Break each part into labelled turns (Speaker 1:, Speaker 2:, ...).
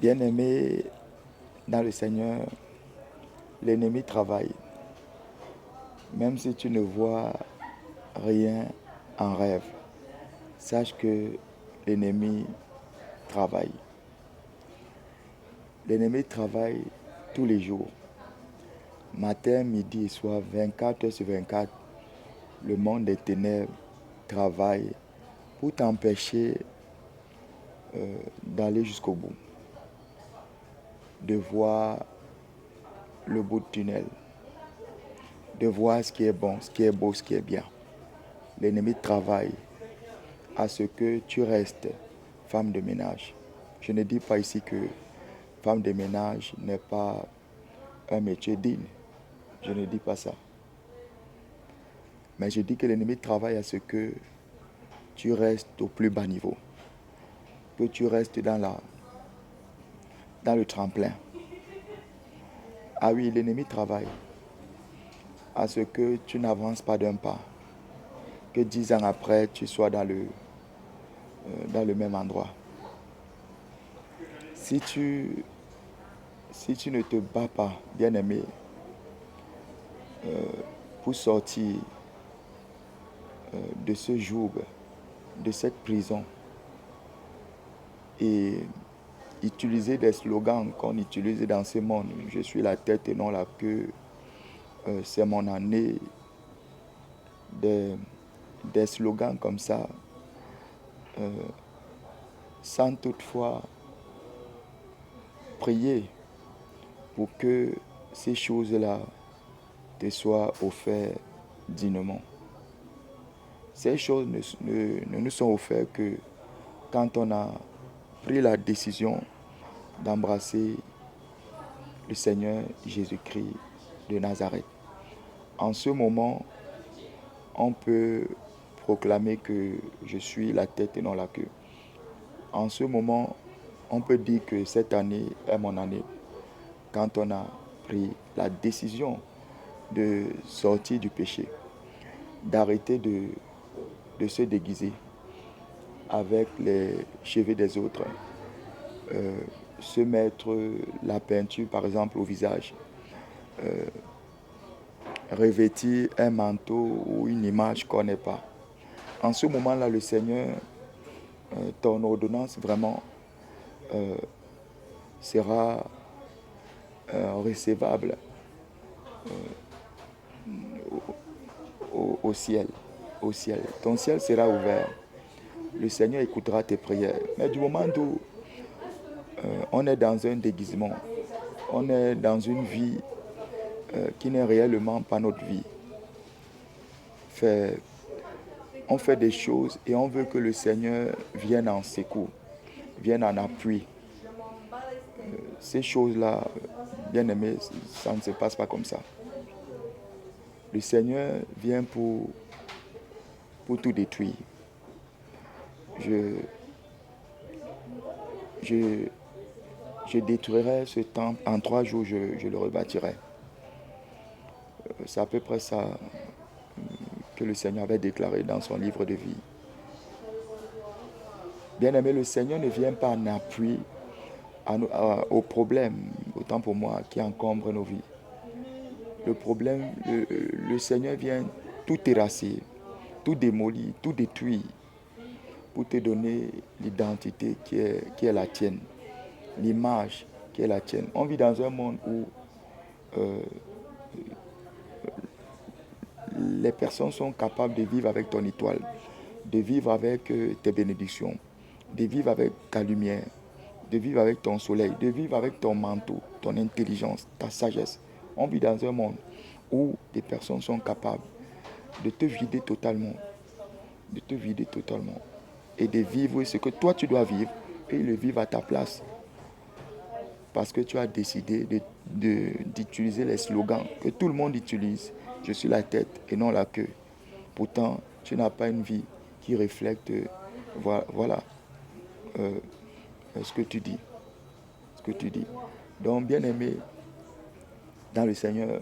Speaker 1: Bien-aimé dans le Seigneur, l'ennemi travaille. Même si tu ne vois rien en rêve, sache que l'ennemi travaille. L'ennemi travaille tous les jours. Matin, midi et soir, 24 heures sur 24, le monde des ténèbres travaille pour t'empêcher d'aller jusqu'au bout, de voir le bout du tunnel, de voir ce qui est bon, ce qui est beau, ce qui est bien. L'ennemi travaille à ce que tu restes femme de ménage. Je ne dis pas ici que femme de ménage n'est pas un métier digne. Je ne dis pas ça. Mais je dis que l'ennemi travaille à ce que tu restes au plus bas niveau, que tu restes dans le tremplin. Ah oui, l'ennemi travaille à ce que tu n'avances pas d'un pas, que 10 ans après, tu sois dans le même endroit. Si tu ne te bats pas, bien-aimé, pour sortir de ce joug, de cette prison, et utiliser des slogans qu'on utilise dans ce monde, je suis la tête et non la queue, c'est mon année, des slogans comme ça, sans toutefois prier pour que ces choses-là te soient offertes dignement. Ces choses ne nous sont offertes que quand on a pris la décision d'embrasser le Seigneur Jésus-Christ de Nazareth. En ce moment, on peut proclamer que je suis la tête et non la queue. En ce moment, on peut dire que cette année est mon année. Quand on a pris la décision de sortir du péché, d'arrêter de se déguiser avec les cheveux des autres, se mettre la peinture par exemple au visage, revêtir un manteau ou une image qu'on n'est pas. En ce moment-là, le Seigneur, ton ordonnance vraiment sera recevable au ciel. Au ciel. Ton ciel sera ouvert. Le Seigneur écoutera tes prières. Mais du moment où on est dans un déguisement, on est dans une vie qui n'est réellement pas notre vie, on fait des choses et on veut que le Seigneur vienne en secours, vienne en appui. Ces choses-là, bien aimé, ça ne se passe pas comme ça. Le Seigneur vient pour tout détruire. Je détruirai ce temple, en 3 jours, je le rebâtirai. C'est à peu près ça que le Seigneur avait déclaré dans son livre de vie. Bien-aimé, le Seigneur ne vient pas en appui aux problèmes, autant pour moi, qui encombrent nos vies. Le problème, le Seigneur vient tout terrasser, tout démolir, tout détruire pour te donner l'identité qui est la tienne, l'image qui est la tienne. On vit dans un monde où les personnes sont capables de vivre avec ton étoile, de vivre avec tes bénédictions, de vivre avec ta lumière, de vivre avec ton soleil, de vivre avec ton manteau, ton intelligence, ta sagesse. On vit dans un monde où des personnes sont capables de te vider totalement, et de vivre ce que toi tu dois vivre et le vivre à ta place. Parce que tu as décidé d'utiliser les slogans que tout le monde utilise. Je suis la tête et non la queue. Pourtant, tu n'as pas une vie qui reflète voilà ce que tu dis. Donc, bien aimé dans le Seigneur,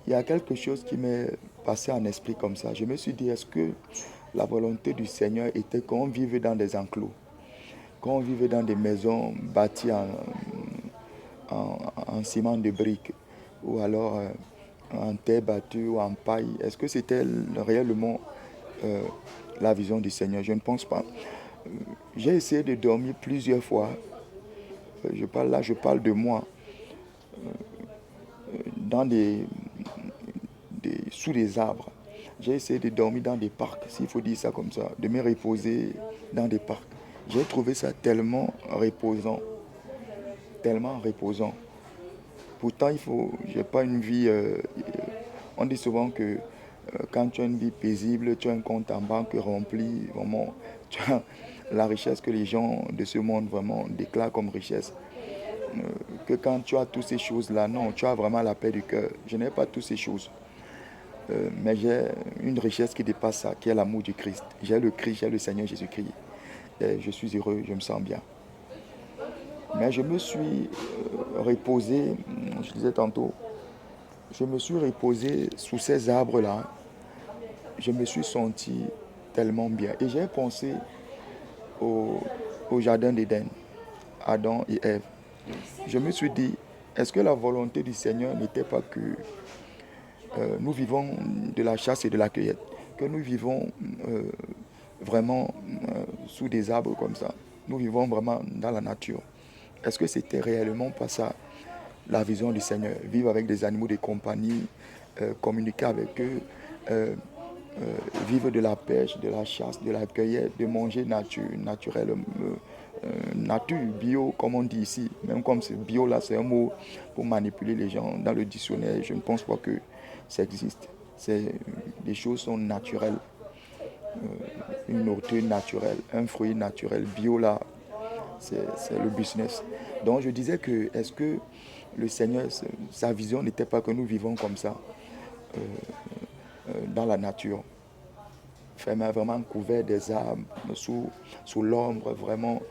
Speaker 1: il y a quelque chose qui m'est passé en esprit comme ça. Je me suis dit, est-ce que la volonté du Seigneur était qu'on vive dans des enclos, quand on vivait dans des maisons bâties en ciment de briques ou alors en terre battue ou en paille, est-ce que c'était réellement euh, la vision du Seigneur? Je ne pense pas. J'ai essayé de dormir plusieurs fois. Je parle de moi, dans sous des arbres. J'ai essayé de dormir dans des parcs, s'il faut dire ça comme ça, de me reposer dans des parcs. J'ai trouvé ça tellement reposant. Pourtant, j'ai pas une vie. On dit souvent que quand tu as une vie paisible, tu as un compte en banque rempli, vraiment, tu as la richesse que les gens de ce monde vraiment déclarent comme richesse. Que quand tu as toutes ces choses-là, non, tu as vraiment la paix du cœur. Je n'ai pas toutes ces choses. Mais j'ai une richesse qui dépasse ça, qui est l'amour du Christ. J'ai le Christ, j'ai le Seigneur Jésus-Christ. Et je suis heureux, je me sens bien. Mais je me suis reposé, je disais tantôt, je me suis reposé sous ces arbres-là. Je me suis senti tellement bien. Et j'ai pensé au, au jardin d'Éden, Adam et Ève. Je me suis dit, est-ce que la volonté du Seigneur n'était pas que nous vivons de la chasse et de la cueillette, que nous vivons vraiment sous des arbres comme ça, nous vivons vraiment dans la nature? Est-ce que c'était réellement pas ça la vision du Seigneur? Vivre avec des animaux de compagnie, communiquer avec eux, euh, vivre de la pêche, de la chasse, de la cueillette, de manger naturel, nature, bio, comme on dit ici. Même comme c'est bio là, c'est un mot pour manipuler les gens dans le dictionnaire. Je ne pense pas que ça existe. Les choses sont naturelles. Une nourriture naturelle, un fruit naturel, bio là, c'est le business. Donc je disais que est-ce que le Seigneur, sa vision n'était pas que nous vivons comme ça, dans la nature, vraiment couvert des arbres, sous l'ombre vraiment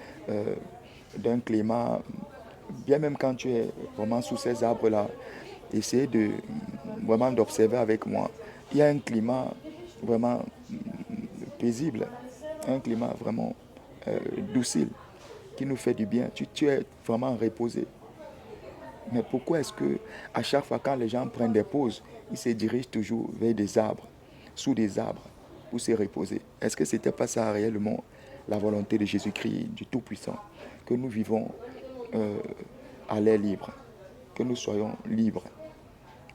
Speaker 1: d'un climat, bien même quand tu es vraiment sous ces arbres-là, essayer vraiment d'observer avec moi. Il y a un climat vraiment paisible, un climat vraiment docile qui nous fait du bien. Tu es vraiment reposé. Mais pourquoi est-ce que à chaque fois quand les gens prennent des pauses, ils se dirigent toujours vers des arbres, sous des arbres, pour se reposer? Est-ce que ce n'était pas ça réellement la volonté de Jésus-Christ, du Tout-Puissant, que nous vivons euh, à l'air libre, que nous soyons libres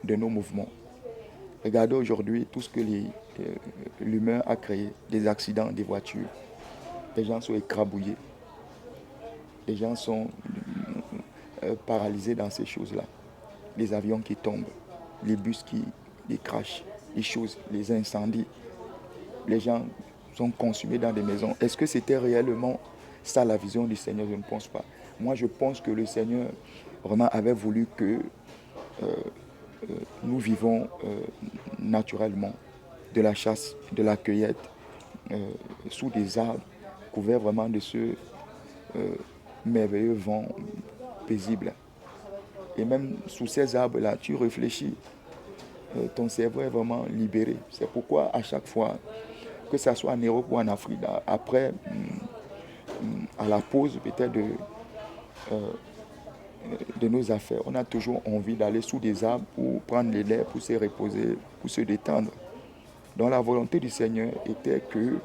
Speaker 1: de nos mouvements? Regardez aujourd'hui tout ce que l'humain a créé, des accidents, des voitures. Les gens sont écrabouillés, les gens sont paralysés dans ces choses-là. Les avions qui tombent, les bus qui crachent, les choses, les incendies. Les gens sont consumés dans des maisons. Est-ce que c'était réellement ça la vision du Seigneur? Je ne pense pas. Moi, je pense que le Seigneur vraiment avait voulu que nous vivons naturellement de la chasse, de la cueillette, sous des arbres, couverts vraiment de ce merveilleux vent paisible. Et même sous ces arbres-là, tu réfléchis, ton cerveau est vraiment libéré. C'est pourquoi à chaque fois, que ce soit en Europe ou en Afrique, après, à la pause peut-être de nos affaires, on a toujours envie d'aller sous des arbres pour prendre l'air, pour se reposer, pour se détendre. Donc la volonté du Seigneur était que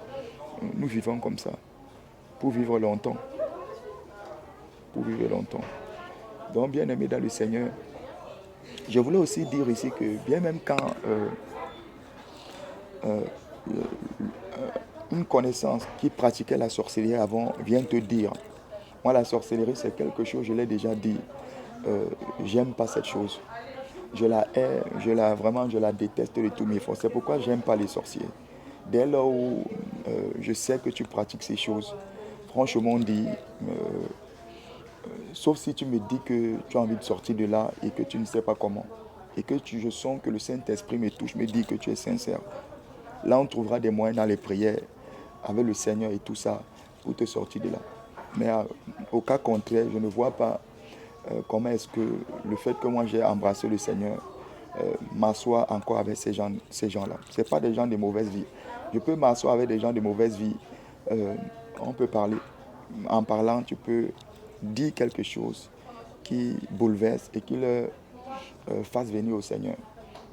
Speaker 1: nous vivons comme ça, pour vivre longtemps, pour vivre longtemps. Donc bien aimé dans le Seigneur, je voulais aussi dire ici que bien même quand euh, une connaissance qui pratiquait la sorcellerie avant vient te dire, moi la sorcellerie c'est quelque chose, je l'ai déjà dit, j'aime pas cette chose. Je la hais, je la déteste de tous mes forces. C'est pourquoi j'aime pas les sorciers. Dès lors où je sais que tu pratiques ces choses, franchement on dit, sauf si tu me dis que tu as envie de sortir de là et que tu ne sais pas comment, et que je sens que le Saint-Esprit me touche, me dit que tu es sincère. Là, on trouvera des moyens dans les prières avec le Seigneur et tout ça pour te sortir de là. Mais au cas contraire, je ne vois pas comment est-ce que le fait que moi j'ai embrassé le Seigneur m'assoit encore avec ces gens-là. Ce n'est pas des gens de mauvaise vie. Je peux m'asseoir avec des gens de mauvaise vie. On peut parler. en parlant, tu peux dire quelque chose qui bouleverse et qui leur fasse venir au Seigneur.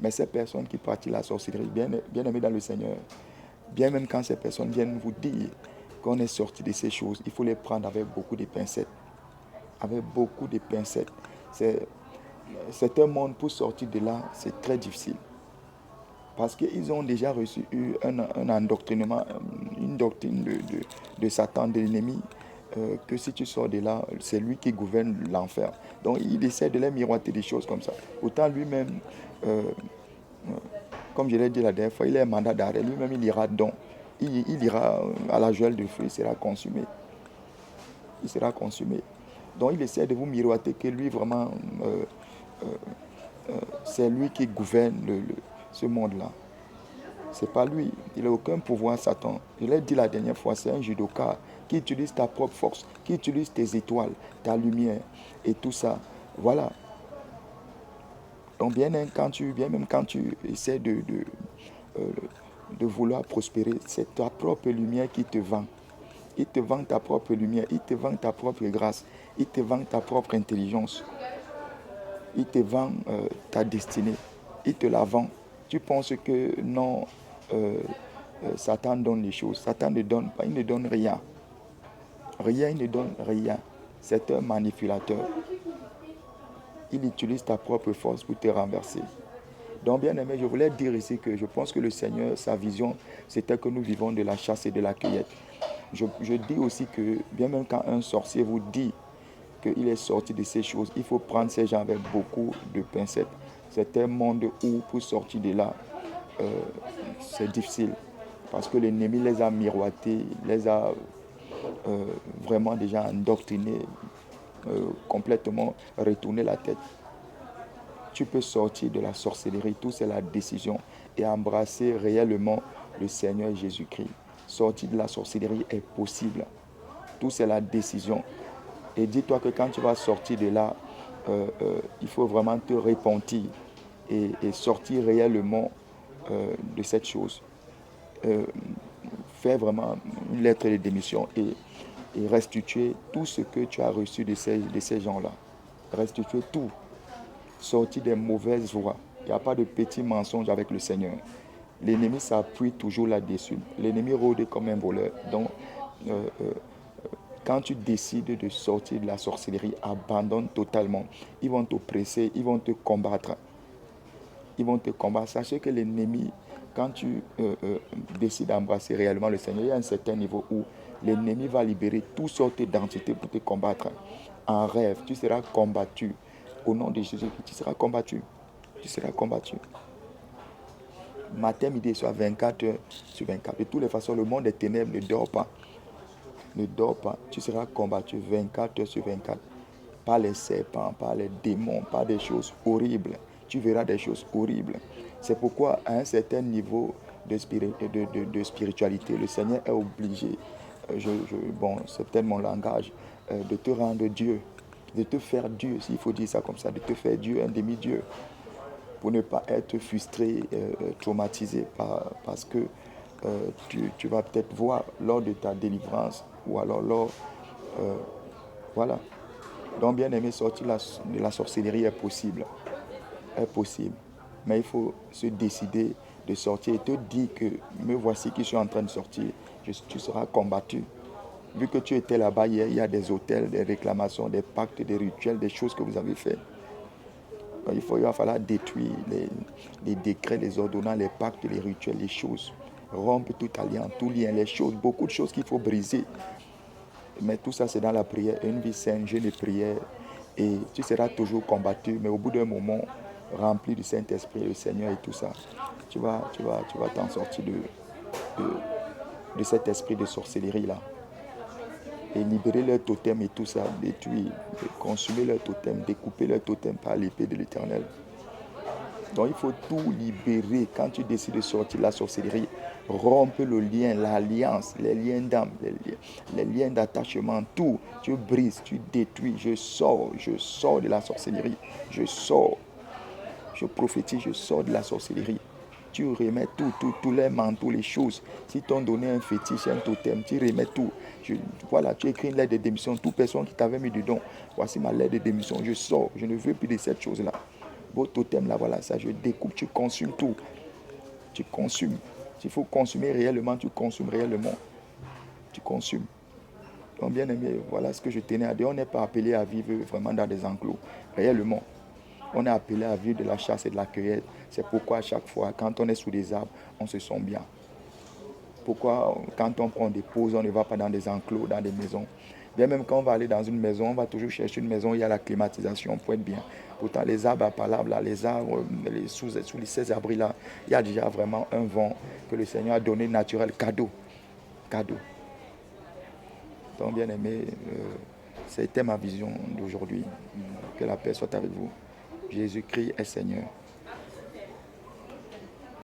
Speaker 1: Mais ces personnes qui pratiquent la sorcellerie, bien aimés dans le Seigneur, bien même quand ces personnes viennent vous dire qu'on est sorti de ces choses, il faut les prendre avec beaucoup de pincettes. Avec beaucoup de pincettes. C'est un monde, pour sortir de là, c'est très difficile. Parce qu'ils ont déjà reçu un endoctrinement, une doctrine de Satan, de l'ennemi, que si tu sors de là, c'est lui qui gouverne l'enfer. Donc il essaie de les miroiter des choses comme ça. Autant lui-même, euh, comme je l'ai dit la dernière fois, il est un mandat d'arrêt. Lui-même, il ira donc. Il ira à la geôle de feu, il sera consumé. Il sera consumé. Donc il essaie de vous miroiter que lui, vraiment, c'est lui qui gouverne ce monde-là. C'est pas lui. Il n'a aucun pouvoir, Satan. Je l'ai dit la dernière fois, c'est un judoka qui utilise ta propre force, qui utilise tes étoiles, ta lumière et tout ça. Voilà. Donc bien même quand tu essaies euh, de vouloir prospérer, c'est ta propre lumière qui te vend. Il te vend ta propre lumière, il te vend ta propre grâce, il te vend ta propre intelligence, il te vend ta destinée, il te la vend. Tu penses que non, euh, Satan donne les choses. Satan ne donne pas, il ne donne rien. Rien, il ne donne rien. C'est un manipulateur. Il utilise ta propre force pour te renverser. Donc, bien aimé, je voulais dire ici que je pense que le Seigneur, sa vision, c'était que nous vivons de la chasse et de la cueillette. Je dis aussi que, bien même quand un sorcier vous dit qu'il est sorti de ces choses, il faut prendre ces gens avec beaucoup de pincettes. C'est un monde où, pour sortir de là, c'est difficile. Parce que l'ennemi les a miroités, les a vraiment déjà endoctrinés, complètement retourné la tête. Tu peux sortir de la sorcellerie, tout c'est la décision, et embrasser réellement le Seigneur Jésus-Christ. Sortir de la sorcellerie est possible. Tout c'est la décision. Et dis-toi que quand tu vas sortir de là, il faut vraiment te repentir et sortir réellement de cette chose. Faire vraiment une lettre de démission et restituer tout ce que tu as reçu de ces gens-là. Restituer tout. Sortir des mauvaises voies. Il n'y a pas de petits mensonges avec le Seigneur. L'ennemi s'appuie toujours là-dessus. L'ennemi rôde comme un voleur. Donc, quand tu décides de sortir de la sorcellerie, abandonne totalement. Ils vont t'oppresser, ils vont te combattre. Ils vont te combattre. Sachez que l'ennemi, quand tu décides d'embrasser réellement le Seigneur, il y a un certain niveau où l'ennemi va libérer toutes sortes d'entités pour te combattre. En rêve, tu seras combattu. Au nom de Jésus, tu seras combattu. Tu seras combattu. Matin, midi et soir, 24 heures sur 24. De toutes les façons, le monde des ténèbres ne dort pas. Ne dors pas. Tu seras combattu 24 heures sur 24. Par les serpents, par les démons, par des choses horribles. Tu verras des choses horribles. C'est pourquoi, à un certain niveau de spiritualité, le Seigneur est obligé, bon, c'est peut-être mon langage, de te rendre Dieu, de te faire Dieu, s'il faut dire ça comme ça, de te faire Dieu, un demi-Dieu, pour ne pas être frustré, traumatisé parce que tu vas peut-être voir lors de ta délivrance ou alors lors... voilà. Donc, bien aimé, sortir de la sorcellerie est possible. Est possible. Mais il faut se décider de sortir et te dire que me voici qui suis en train de sortir. Tu seras combattu. Vu que tu étais là-bas hier, il y a des hôtels, des réclamations, des pactes, des rituels, des choses que vous avez fait. Donc, il va falloir détruire les décrets, les ordonnances, les pactes, les rituels, les choses. Rompre tout alliance, tout lien, les choses, beaucoup de choses qu'il faut briser. Mais tout ça, c'est dans la prière. Une vie saine, jeûne et prière. Et tu seras toujours combattu, mais au bout d'un moment, rempli du Saint-Esprit, le Seigneur et tout ça, tu vas t'en sortir de cet esprit de sorcellerie-là. Et libérer leur totem et tout ça, détruire, consumer leur totem, découper leur totem par l'épée de l'Éternel. Donc il faut tout libérer. Quand tu décides de sortir de la sorcellerie, rompre le lien, l'alliance, les liens d'âme, les liens d'attachement, tout. Tu brises, tu détruis. Je sors de la sorcellerie. Je sors. Je prophétise, je sors de la sorcellerie. Tu remets tous les manteaux, les choses. Si t'ont donné un fétiche, un totem, tu remets tout. Voilà, tu écris une lettre de démission. Toute personne qui t'avait mis dedans, voici ma lettre de démission. Je sors. Je ne veux plus de cette chose-là. Vos totems là, voilà ça. Je découpe, tu consumes tout. Tu consumes. S'il faut consommer réellement, tu consommes réellement. Tu consumes. Donc, bien aimé, voilà ce que je tenais à dire. On n'est pas appelé à vivre vraiment dans des enclos. Réellement. On est appelé à vivre de la chasse et de la cueillette. C'est pourquoi à chaque fois, quand on est sous des arbres, on se sent bien. Pourquoi quand on prend des pauses, on ne va pas dans des enclos, dans des maisons. Bien même quand on va aller dans une maison, on va toujours chercher une maison où il y a la climatisation pour être bien. Pourtant, les arbres à palabre, là, les arbres, sous ces abris-là, il y a déjà vraiment un vent que le Seigneur a donné naturel, cadeau. Cadeau. Donc, bien aimé, c'était ma vision d'aujourd'hui. Que la paix soit avec vous. Jésus-Christ est Seigneur.